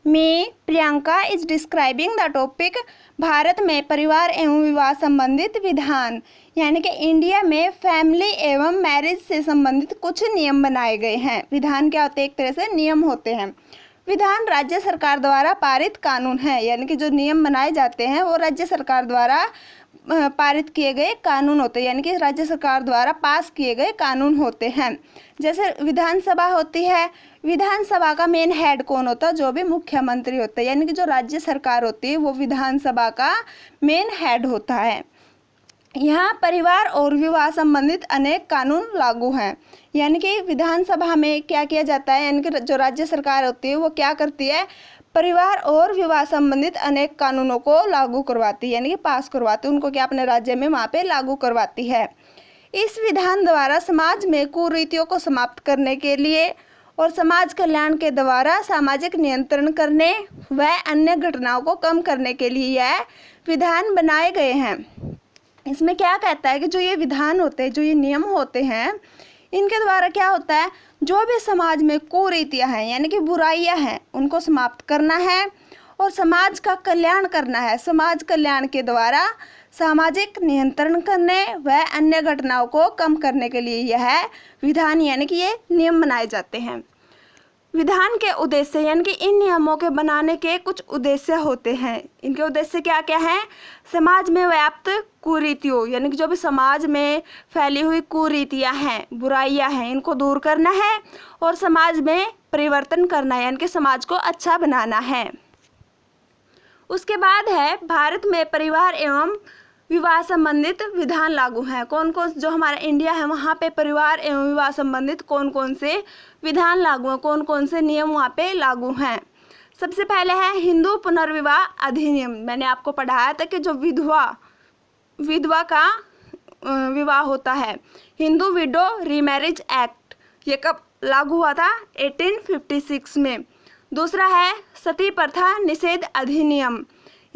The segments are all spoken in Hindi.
मैं Priyanka is describing the topic Bharat में परिवार एवं विवाह संबंधित विधान, यानी कि इंडिया में फैमिली एवं मैरिज से संबंधित कुछ नियम बनाए गए हैं। विधान क्या होते हैं? एक तरह से नियम होते हैं। विधान राज्य सरकार द्वारा पारित कानून है, यानी कि जो नियम बनाए जाते हैं वो राज्य सरकार द्वारा पारित किए गए कानून होते हैं, यानी कि राज्य सरकार द्वारा पास किए गए कानून होते हैं। जैसे विधानसभा होती है, विधानसभा का मेन हेड कौन होता है? जो भी मुख्यमंत्री होता है, यानी कि जो राज्य सरकार होती है वो विधानसभा का मेन हेड होता है। यहाँ परिवार और विवाह संबंधित अनेक कानून लागू हैं, यानी कि विधानसभा में क्या किया जाता है, यानी कि जो राज्य सरकार होती है वो क्या करती है? परिवार और विवाह संबंधित अनेक कानूनों को लागू करवाती है, यानी कि पास करवाती है। उनको क्या अपने राज्य में वहाँ पे लागू करवाती है। इस विधान द्वारा समाज में कुरीतियों को समाप्त करने के लिए और समाज कल्याण के द्वारा सामाजिक नियंत्रण करने व अन्य घटनाओं को कम करने के लिए यह विधान बनाए गए हैं। इसमें क्या कहता है कि जो ये विधान होते हैं, जो ये नियम होते हैं, इनके द्वारा क्या होता है? जो भी समाज में कुरीतियाँ हैं, यानी कि बुराइयाँ हैं, उनको समाप्त करना है और समाज का कल्याण करना है। समाज कल्याण के द्वारा सामाजिक नियंत्रण करने व अन्य घटनाओं को कम करने के लिए यह विधान, यानी कि ये नियम बनाए जाते हैं। विधान के उद्देश्य, यानी कि इन नियमों के बनाने के कुछ उद्देश्य होते हैं। इनके उद्देश्य क्या क्या हैं? समाज में व्याप्त कुरीतियों, यानी कि जो भी समाज में फैली हुई कुरीतियां हैं, बुराइयां हैं, इनको दूर करना है और समाज में परिवर्तन करना है, यानी कि समाज को अच्छा बनाना है। उसके बाद है भारत में परिवार एवं विवाह संबंधित विधान लागू हैं। कौन कौन, जो हमारा इंडिया है वहाँ पे परिवार एवं विवाह संबंधित कौन कौन से विधान लागू हैं, कौन कौन से नियम वहाँ पे लागू हैं। सबसे पहले है हिंदू पुनर्विवाह अधिनियम। मैंने आपको पढ़ाया था कि जो विधवा का विवाह होता है, हिंदू विडो रीमैरिज एक्ट, ये कब लागू हुआ था? 1856 में। दूसरा है सती प्रथा निषेध अधिनियम,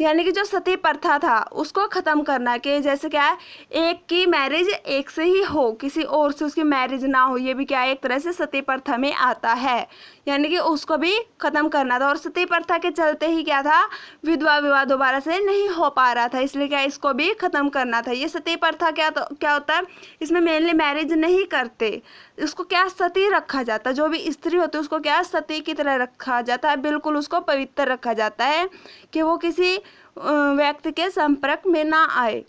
यानी कि जो सती प्रथा था उसको ख़त्म करना, कि जैसे क्या है, एक की मैरिज एक से ही हो, किसी और से उसकी मैरिज ना हो, ये भी क्या है? एक तरह से सती प्रथा में आता है, यानी कि उसको भी ख़त्म करना था। और सती प्रथा के चलते ही क्या था? विधवा विवाह दोबारा से नहीं हो पा रहा था, इसलिए क्या इसको भी ख़त्म करना था। ये सती प्रथा क्या होता है? इसमें मेनली मैरिज नहीं करते, उसको क्या सती रखा जाता है। जो भी स्त्री होती है उसको क्या सती की तरह रखा जाता है, बिल्कुल उसको पवित्र रखा जाता है कि वो किसी व्यक्ति के संपर्क में ना आए।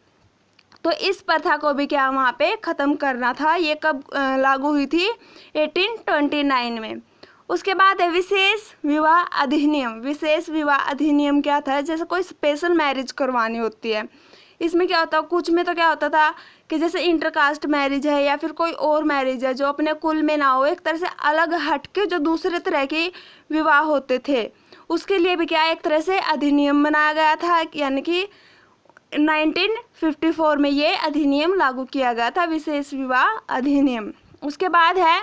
तो इस प्रथा को भी क्या वहाँ पे ख़त्म करना था। ये कब लागू हुई थी? 1829 में। उसके बाद है विशेष विवाह अधिनियम। विशेष विवाह अधिनियम क्या था? जैसे कोई स्पेशल मैरिज करवानी होती है, इसमें क्या होता है? कुछ में तो क्या होता था कि जैसे इंटरकास्ट मैरिज है या फिर कोई और मैरिज है जो अपने कुल में ना हो, एक तरह से अलग हटके जो दूसरे तरह के विवाह होते थे, उसके लिए भी क्या एक तरह से अधिनियम बनाया गया था, यानी कि 1954 में ये अधिनियम लागू किया गया था, विशेष विवाह अधिनियम। उसके बाद है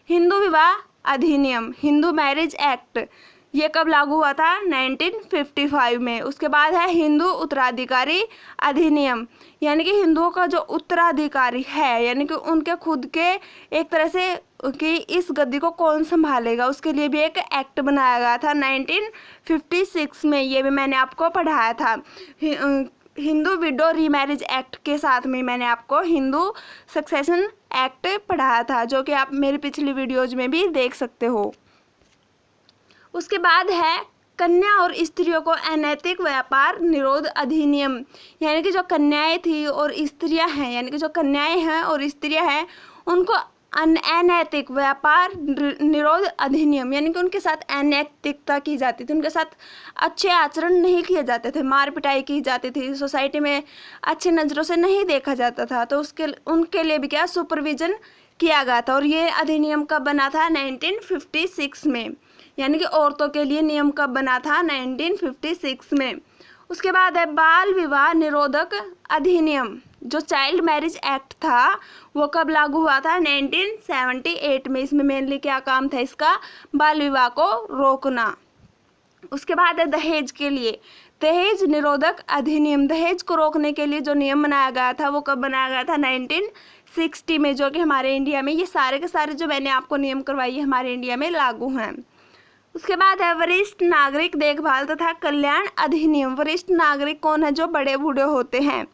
हिंदू विवाह अधिनियम, हिंदू मैरिज एक्ट, ये कब लागू हुआ था? 1955 में। उसके बाद है हिंदू उत्तराधिकारी अधिनियम, यानी कि हिंदुओं का जो उत्तराधिकारी है, यानी कि उनके खुद के एक तरह से कि इस गद्दी को कौन संभालेगा, उसके लिए भी एक एक्ट बनाया गया था 1956 में। ये भी मैंने आपको पढ़ाया था। हिंदू विडो रीमैरिज एक्ट के साथ में मैंने आपको हिंदू सक्सेशन एक्ट पढ़ाया था, जो कि आप मेरी पिछली वीडियोज में भी देख सकते हो। उसके बाद है कन्या और स्त्रियों को अनैतिक व्यापार निरोध अधिनियम, यानी कि जो कन्याएं थी और स्त्रियां हैं, यानी कि जो कन्याएं हैं और स्त्रियां हैं, उनको अनैतिक व्यापार निरोध अधिनियम, यानी कि उनके साथ अनैतिकता की जाती थी, उनके साथ अच्छे आचरण नहीं किए जाते थे, मार पिटाई की जाती थी, सोसाइटी में अच्छी नज़रों से नहीं देखा जाता था। तो उनके लिए भी क्या सुपरविजन किया गया था। और ये अधिनियम कब बना था? 1956 में। यानी कि औरतों के लिए नियम कब बना था? 1956 में। उसके बाद है बाल विवाह निरोधक अधिनियम, जो चाइल्ड मैरिज एक्ट था वो कब लागू हुआ था? 1978 में। इसमें मेनली क्या काम था इसका? बाल विवाह को रोकना। उसके बाद है दहेज के लिए दहेज निरोधक अधिनियम, दहेज को रोकने के लिए जो नियम बनाया गया था वो कब बनाया गया था? 1960 में, जो कि हमारे इंडिया में ये सारे के सारे जो मैंने आपको नियम करवाई है हमारे इंडिया में लागू हैं। उसके बाद है वरिष्ठ नागरिक देखभाल तथा कल्याण अधिनियम। वरिष्ठ नागरिक कौन है? जो बड़े बूढ़े होते हैं,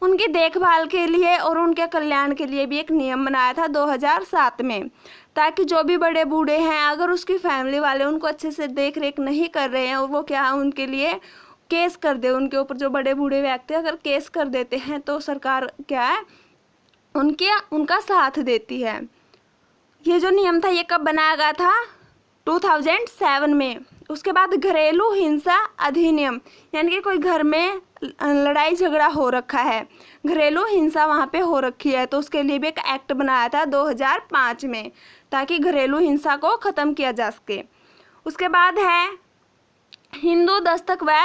उनकी देखभाल के लिए और उनके कल्याण के लिए भी एक नियम बनाया था 2007 में, ताकि जो भी बड़े बूढ़े हैं अगर उसकी फैमिली वाले उनको अच्छे से देख रेख नहीं कर रहे हैं और वो क्या है उनके लिए केस कर दे, उनके ऊपर जो बड़े बूढ़े व्यक्ति अगर केस कर देते हैं तो सरकार क्या है उनका साथ देती है। ये जो नियम था ये कब बनाया गया था? 2007 में। उसके बाद घरेलू हिंसा अधिनियम, यानी कि कोई घर में लड़ाई झगड़ा हो रखा है, घरेलू हिंसा वहाँ पे हो रखी है, तो उसके लिए भी एक एक्ट बनाया था 2005 में, ताकि घरेलू हिंसा को ख़त्म किया जा सके। उसके बाद है हिंदू दस्तक व,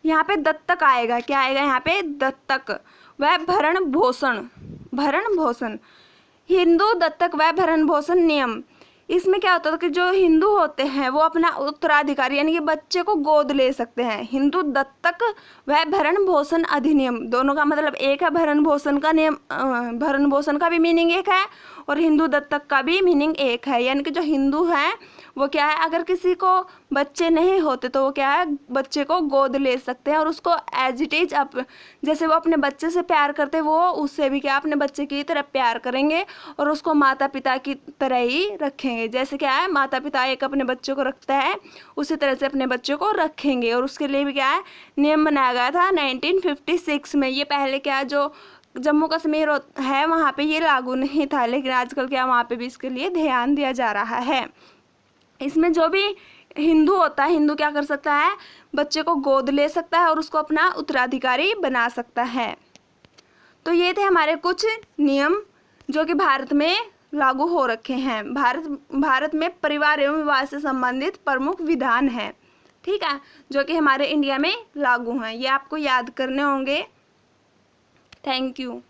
यहाँ पे दत्तक आएगा, क्या आएगा यहाँ पे? दत्तक व भरण पोषण, भरण पोषण, हिंदू दत्तक व भरण पोषण नियम। इसमें क्या होता था कि जो हिंदू होते हैं वो अपना उत्तराधिकारी यानी कि बच्चे को गोद ले सकते हैं। हिंदू दत्तक व भरण पोषण अधिनियम, दोनों का मतलब एक है। भरण पोषण का नियम, भरण पोषण का भी मीनिंग एक है और हिंदू दत्तक का भी मीनिंग एक है, यानी कि जो हिंदू हैं वो क्या है अगर किसी को बच्चे नहीं होते तो वो क्या है बच्चे को गोद ले सकते हैं और उसको एज इट इज जैसे वो अपने बच्चे से प्यार करते वो उससे भी क्या अपने बच्चे की तरह प्यार करेंगे और उसको माता पिता की तरह ही रखेंगे। जैसे क्या है माता पिता एक अपने बच्चे को रखता है उसी तरह से अपने बच्चे को रखेंगे, और उसके लिए भी क्या है नियम बनाया गया था 1956 में। ये पहले क्या जो जम्मू कश्मीर है वहाँ पे ये लागू नहीं था, लेकिन आजकल क्या वहाँ पे भी इसके लिए ध्यान दिया जा रहा है। इसमें जो भी हिंदू होता है, हिंदू क्या कर सकता है बच्चे को गोद ले सकता है और उसको अपना उत्तराधिकारी बना सकता है। तो ये थे हमारे कुछ नियम जो कि भारत में लागू हो रखे हैं। भारत में परिवार एवं विवाह से संबंधित प्रमुख विधान हैं, ठीक है, जो कि हमारे इंडिया में लागू हैं। ये आपको याद करने होंगे। Thank you.